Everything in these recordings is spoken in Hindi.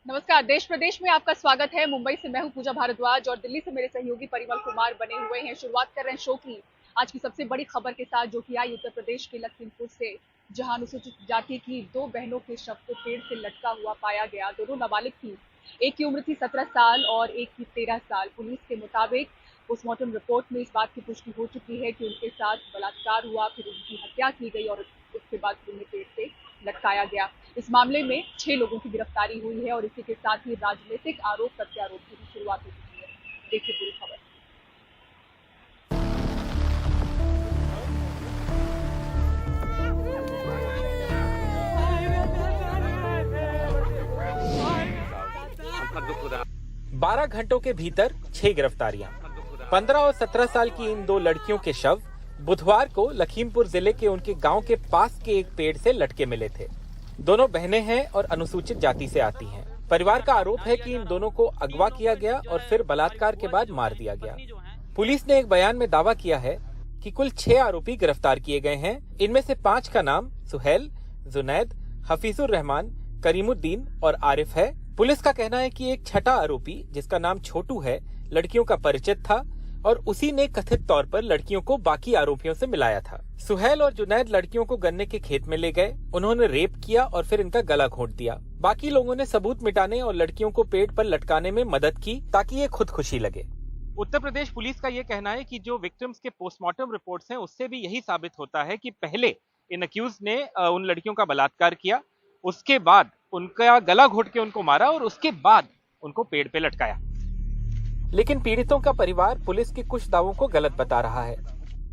नमस्कार। देश प्रदेश में आपका स्वागत है। मुंबई से मैं हूं पूजा भारद्वाज और दिल्ली से मेरे सहयोगी परिमल कुमार बने हुए हैं। शुरुआत कर रहे हैं शो की आज की सबसे बड़ी खबर के साथ, जो कि आई उत्तर प्रदेश के लखीमपुर से, जहां अनुसूचित जाति की दो बहनों के शव को पेड़ से लटका हुआ पाया गया। दोनों नाबालिग थी। एक की उम्र थी 17 साल और एक की 13 साल। पुलिस के मुताबिक पोस्टमार्टम रिपोर्ट में इस बात की पुष्टि हो चुकी है कि उनके साथ बलात्कार हुआ, फिर उनकी हत्या की गई और उसके बाद उन्हें पेड़ से लटकाया गया। इस मामले में 6 लोगों की गिरफ्तारी हुई है और इसी के साथ ही राजनीतिक आरोप प्रत्यारोप की भी शुरुआत हो चुकी है। देखिए पूरी खबर। 12 घंटों के भीतर 6 गिरफ्तारियां। 15 और 17 साल की इन दो लड़कियों के शव बुधवार को लखीमपुर जिले के उनके गांव के पास के एक पेड़ से लटके मिले थे। दोनों बहनें हैं और अनुसूचित जाति से आती हैं। परिवार का आरोप है कि इन दोनों को अगवा किया गया और फिर बलात्कार के बाद मार दिया गया। पुलिस ने एक बयान में दावा किया है कि कुल 6 आरोपी गिरफ्तार किए गए हैं। इनमें से 5 का नाम सुहेल, जुनैद, हफीजुर रहमान, करीमुद्दीन और आरिफ है। पुलिस का कहना है कि एक छठा आरोपी, जिसका नाम छोटू है, लड़कियों का परिचित था और उसी ने कथित तौर पर लड़कियों को बाकी आरोपियों से मिलाया था। सुहेल और जुनैद लड़कियों को गन्ने के खेत में ले गए, उन्होंने रेप किया और फिर इनका गला घोंट दिया। बाकी लोगों ने सबूत मिटाने और लड़कियों को पेड़ पर लटकाने में मदद की ताकि ये खुदकुशी लगे। उत्तर प्रदेश पुलिस का ये कहना है कि जो विक्टिम्स के पोस्टमार्टम रिपोर्ट्स हैं, उससे भी यही साबित होता है कि पहले इन अक्यूज ने उन लड़कियों का बलात्कार किया, उसके बाद उनका गला घोंट के उनको मारा और उसके बाद उनको पेड़ पे लटकाया। लेकिन पीड़ितों का परिवार पुलिस के कुछ दावों को गलत बता रहा है।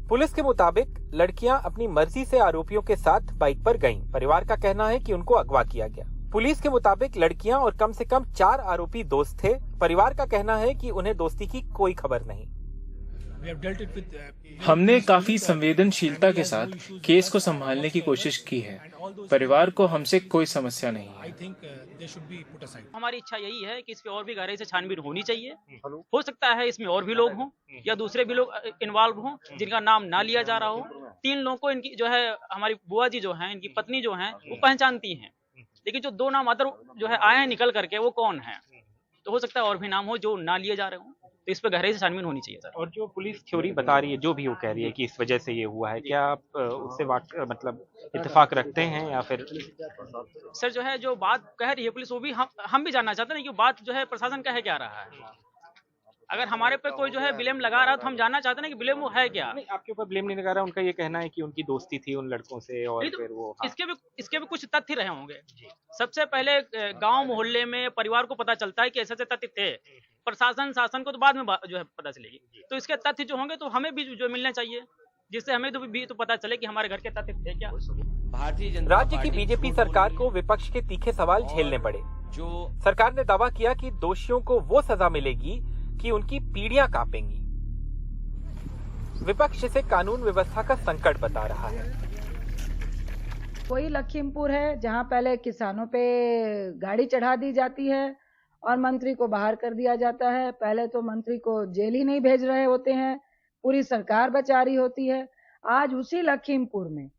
पुलिस के मुताबिक लड़कियां अपनी मर्जी से आरोपियों के साथ बाइक पर गईं। परिवार का कहना है कि उनको अगवा किया गया। पुलिस के मुताबिक लड़कियां और कम से कम 4 आरोपी दोस्त थे। परिवार का कहना है कि उन्हें दोस्ती की कोई खबर नहीं। हमने काफी संवेदनशीलता के साथ केस को संभालने की कोशिश की है। परिवार को हमसे कोई समस्या नहीं है। हमारी इच्छा यही है कि इस पे और भी गहराई से छानबीन होनी चाहिए। हो सकता है इसमें और भी लोग हों या दूसरे भी लोग इन्वॉल्व हों जिनका नाम ना लिया जा रहा हो। 3 लोगों को इनकी जो है, हमारी बुआ जी जो हैं, इनकी पत्नी जो हैं, वो पहचानती हैं, लेकिन जो 2 नाम अदर जो है आए हैं निकल करके, वो कौन है? तो हो सकता है और भी नाम हो जो ना लिए जा रहे हों। तो इस पर गहराई से छानबीन होनी चाहिए सर। और जो पुलिस थ्योरी बता रही है, जो भी वो कह रही है कि इस वजह से ये हुआ है, क्या आप उससे मतलब इत्तेफाक रखते हैं या फिर? सर जो है, जो बात कह रही है पुलिस, वो भी हम भी जानना चाहते हैं कि बात जो है प्रशासन कह क्या रहा है। अगर हमारे पे कोई जो है ब्लेम लगा रहा है तो हम जानना चाहते हैं कि ब्लेम वो है क्या। नहीं, आपके ऊपर ब्लेम नहीं लगा रहा। उनका ये कहना है कि उनकी दोस्ती थी उन लड़कों से और तो फिर वो इसके भी कुछ तथ्य रहे होंगे। सबसे पहले गांव मोहल्ले में परिवार को पता चलता है कि ऐसे तथ्य थे। प्रशासन शासन को तो बाद में जो है पता चलेगी। तो इसके तथ्य जो होंगे तो हमें भी जो मिलने चाहिए, जिससे हमें तो पता चले कि हमारे घर के तथ्य थे क्या। राज्य की बीजेपी सरकार को विपक्ष के तीखे सवाल झेलने पड़े। सरकार ने दावा किया कि दोषियों को वो सजा मिलेगी कि उनकी पीढ़ियां कांपेंगी। विपक्ष इसे कानून व्यवस्था का संकट बता रहा है। कोई लखीमपुर है जहां पहले किसानों पे गाड़ी चढ़ा दी जाती है और मंत्री को बाहर कर दिया जाता है। पहले तो मंत्री को जेल ही नहीं भेज रहे होते हैं, पूरी सरकार बचा रही होती है। आज उसी लखीमपुर में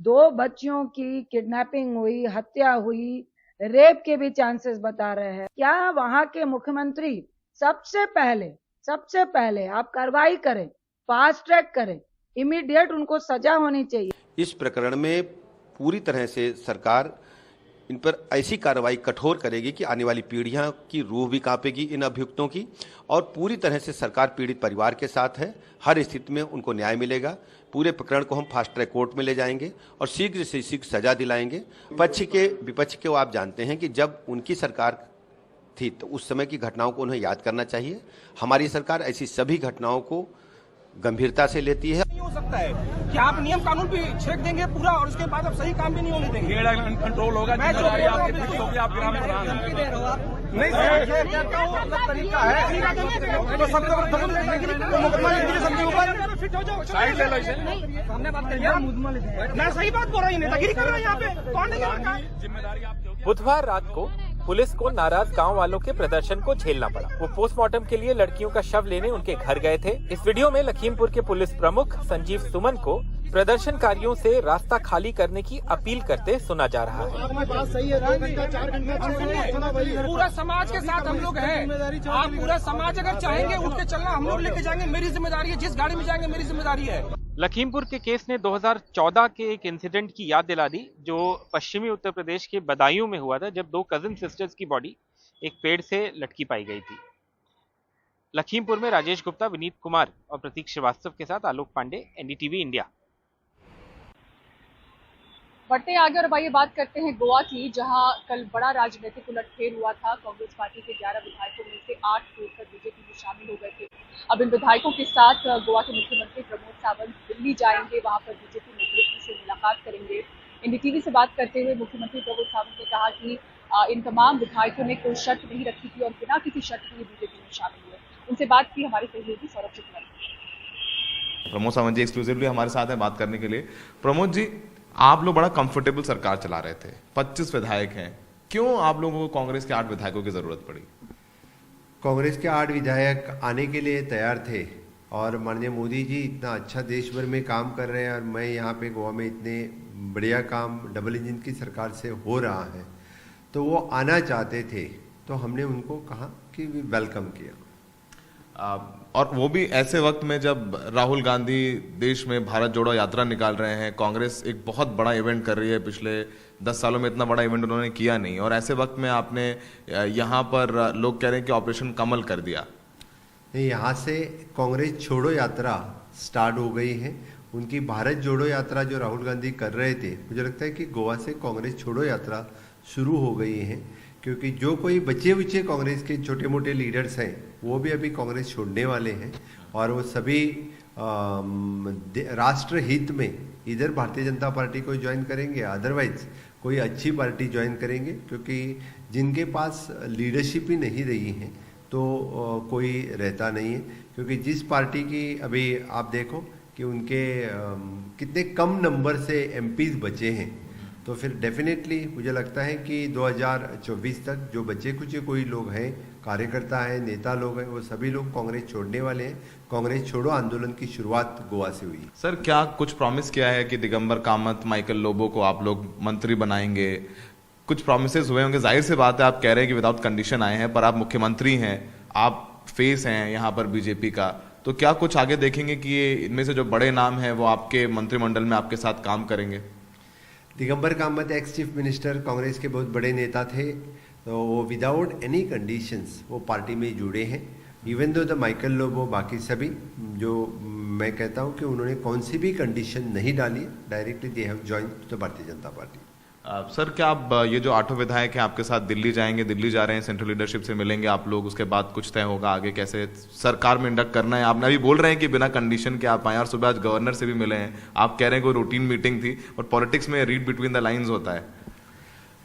2 बच्चियों की किडनैपिंग हुई, हत्या हुई, रेप के भी चांसेस बता रहे हैं। क्या वहां के मुख्यमंत्री सबसे पहले आप कार्रवाई करें, फास्ट ट्रैक करें, इमीडिएट उनको सजा होनी चाहिए। इस प्रकरण में पूरी तरह से सरकार इन पर ऐसी कार्रवाई कठोर करेगी कि आने वाली पीढ़ियां की रूह भी कांपेगी इन अभियुक्तों की। और पूरी तरह से सरकार पीड़ित परिवार के साथ है। हर स्थिति में उनको न्याय मिलेगा। पूरे प्रकरण को हम फास्ट ट्रैक कोर्ट में ले जाएंगे और शीघ्र से शीघ्र सजा दिलाएंगे। विपक्ष के आप जानते हैं कि जब उनकी सरकार थी तो उस समय की घटनाओं को उन्हें याद करना चाहिए। हमारी सरकार ऐसी सभी घटनाओं को गंभीरता से लेती है। नहीं हो सकता है कि आप नियम कानून भी छेक देंगे पूरा और उसके बाद आप सही काम भी नहीं होने देंगे। कंट्रोल होगा, नहीं तरीका है तो सबके ऊपर मैं सही बात बोल रही हूँ, नेतागिरी कर रहा है यहाँ पे। कौन है? बुधवार रात को पुलिस को नाराज गांव वालों के प्रदर्शन को झेलना पड़ा। वो पोस्टमार्टम के लिए लड़कियों का शव लेने उनके घर गए थे। इस वीडियो में लखीमपुर के पुलिस प्रमुख संजीव सुमन को प्रदर्शनकारियों से रास्ता खाली करने की अपील करते सुना जा रहा है। पूरा समाज के साथ हम लोग हैं। आप पूरा समाज अगर चाहेंगे उठ के चलना, हम लोग लेके जाएंगे, मेरी जिम्मेदारी है। जिस गाड़ी में जाएंगे मेरी जिम्मेदारी है। लखीमपुर के केस ने 2014 के एक इंसिडेंट की याद दिला दी जो पश्चिमी उत्तर प्रदेश के बदायूं में हुआ था, जब 2 कजिन सिस्टर्स की बॉडी एक पेड़ से लटकी पाई गई थी। लखीमपुर में राजेश गुप्ता, विनीत कुमार और प्रतीक श्रीवास्तव के साथ आलोक पांडे, एनडीटीवी इंडिया। बढ़ते आगे और अब आइए बात करते हैं गोवा की, जहां कल बड़ा राजनीतिक उलटफेर हुआ था। कांग्रेस पार्टी के 11 विधायकों में से 8 छोड़कर बीजेपी में शामिल हो गए थे। अब इन विधायकों के साथ गोवा के मुख्यमंत्री प्रमोद सावंत दिल्ली जाएंगे, वहां पर बीजेपी नेतृत्व से मुलाकात करेंगे। एनडीटीवी से बात करते हुए मुख्यमंत्री प्रमोद सावंत ने कहा कि इन तमाम विधायकों ने कोई शर्त नहीं रखी थी और बिना किसी शर्त के बीजेपी में शामिल हुए। उनसे बात की हमारे सहयोगी सौरभ शुक्ला ने। प्रमोद सावंत जी एक्सक्लूसिवली हमारे साथ हैं बात करने के लिए। प्रमोद जी, आप लोग बड़ा कंफर्टेबल सरकार चला रहे थे, 25 विधायक हैं, क्यों आप लोगों को कांग्रेस के 8 विधायकों की जरूरत पड़ी? कांग्रेस के 8 विधायक आने के लिए तैयार थे और माननीय मोदी जी इतना अच्छा देश भर में काम कर रहे हैं और मैं यहाँ पे गोवा में इतने बढ़िया काम डबल इंजन की सरकार से हो रहा है, तो वो आना चाहते थे, तो हमने उनको कहा कि वेलकम किया। और वो भी ऐसे वक्त में जब राहुल गांधी देश में भारत जोड़ो यात्रा निकाल रहे हैं, कांग्रेस एक बहुत बड़ा इवेंट कर रही है, पिछले 10 सालों में इतना बड़ा इवेंट उन्होंने किया नहीं, और ऐसे वक्त में आपने यहाँ पर लोग कह रहे हैं कि ऑपरेशन कमल कर दिया। यहाँ से कांग्रेस छोड़ो यात्रा स्टार्ट हो गई है। उनकी भारत जोड़ो यात्रा जो राहुल गांधी कर रहे थे, मुझे लगता है कि गोवा से कांग्रेस छोड़ो यात्रा शुरू हो गई है, क्योंकि जो कोई बचे बुचे कांग्रेस के छोटे मोटे लीडर्स हैं वो भी अभी कांग्रेस छोड़ने वाले हैं और वो सभी राष्ट्र हित में इधर भारतीय जनता पार्टी को ज्वाइन करेंगे, अदरवाइज कोई अच्छी पार्टी ज्वाइन करेंगे, क्योंकि जिनके पास लीडरशिप ही नहीं रही है तो कोई रहता नहीं है। क्योंकि जिस पार्टी की अभी आप देखो कि उनके कितने कम नंबर से एमपीज बचे हैं, तो फिर डेफिनेटली मुझे लगता है कि 2024 तक जो बचे कुछ कोई लोग हैं, कार्यकर्ता हैं, नेता लोग हैं, वो सभी लोग कांग्रेस छोड़ने वाले हैं। कांग्रेस छोड़ो आंदोलन की शुरुआत गोवा से हुई। सर, क्या कुछ प्रॉमिस किया है कि दिगंबर कामत, माइकल लोबो को आप लोग मंत्री बनाएंगे? कुछ प्रॉमिसेस हुए होंगे, जाहिर सी बात है आप कह रहे हैं कि विदाउट कंडीशन आए हैं, पर आप मुख्यमंत्री हैं, आप फेस हैं यहाँ पर बीजेपी का, तो क्या कुछ आगे देखेंगे कि ये इनमें से जो बड़े नाम हैं वो आपके मंत्रिमंडल में आपके साथ काम करेंगे? Digambar Kamat ex chief minister, Congress के बहुत बड़े नेता थे, तो वो विदाउट एनी कंडीशंस वो पार्टी में जुड़े हैं। Even though the Michael Lobo, बाकी सभी जो मैं कहता हूं कि उन्होंने कौन सी भी कंडीशन नहीं डाली, directly they have join to the Bharatiya Janata party. Sir, क्या आप ये जो 8 विधायक हैं आपके साथ दिल्ली जाएंगे, दिल्ली जा रहे हैं, सेंट्रल लीडरशिप से मिलेंगे आप लोग, उसके बाद कुछ तय होगा आगे कैसे सरकार में इंडक्ट करना है? आपने अभी बोल रहे हैं कि बिना कंडीशन के आप आए, और सुबह आज गवर्नर से भी मिले हैं, आप कह रहे हैं कोई रूटीन मीटिंग थी, और पॉलिटिक्स में रीड बिटवीन द लाइन्स होता है।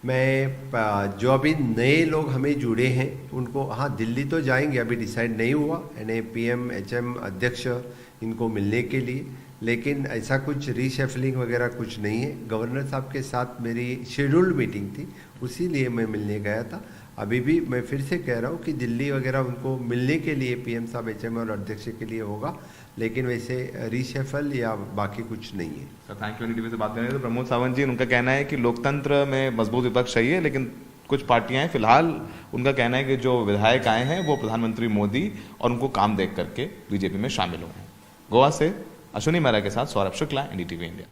मैं जो अभी नए लोग हमें जुड़े हैं उनको, हाँ दिल्ली तो जाएंगे, अभी डिसाइड नहीं हुआ, PM HM अध्यक्ष इनको मिलने के लिए, लेकिन ऐसा कुछ रीशफलिंग वगैरह कुछ नहीं है। गवर्नर साहब के साथ मेरी शेड्यूल्ड मीटिंग थी, उसी लिए मैं मिलने गया था। अभी भी मैं फिर से कह रहा हूँ कि दिल्ली वगैरह उनको मिलने के लिए PM साहब, HM और अध्यक्ष के लिए होगा, लेकिन वैसे रीशफल या बाकी कुछ नहीं है। Sir, thank you. एनडीटीवी से बात करेंगे तो प्रमोद सावंत जी, उनका कहना है कि लोकतंत्र में मजबूत विपक्ष चाहिए, लेकिन कुछ पार्टियां हैं, फिलहाल उनका कहना है कि जो विधायक आए हैं वो प्रधानमंत्री मोदी और उनको काम देख करके बीजेपी में शामिल हुए हैं। गोवा से अश्विनी मेहरा के साथ Saurabh Shukla, NDTV India.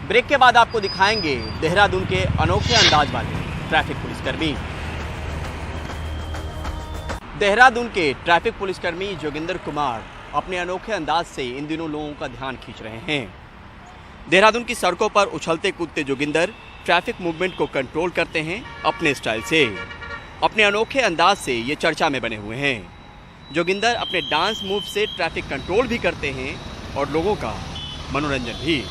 Break के बाद आपको दिखाएंगे देहरादून के अनोखे अंदाज वाले ट्रैफिक पुलिसकर्मी। देहरादून के ट्रैफिक पुलिसकर्मी जोगिंदर कुमार अपने अनोखे अंदाज से इन दिनों लोगों का ध्यान खींच रहे हैं। देहरादून की सड़कों पर उछलते कूदते जोगिंदर ट्रैफिक मूवमेंट को कंट्रोल करते हैं अपने स्टाइल से। अपने अनोखे अंदाज से ये चर्चा में बने हुए हैं। जोगिंदर अपने डांस मूव से ट्रैफिक कंट्रोल भी करते हैं और लोगों का मनोरंजन भी।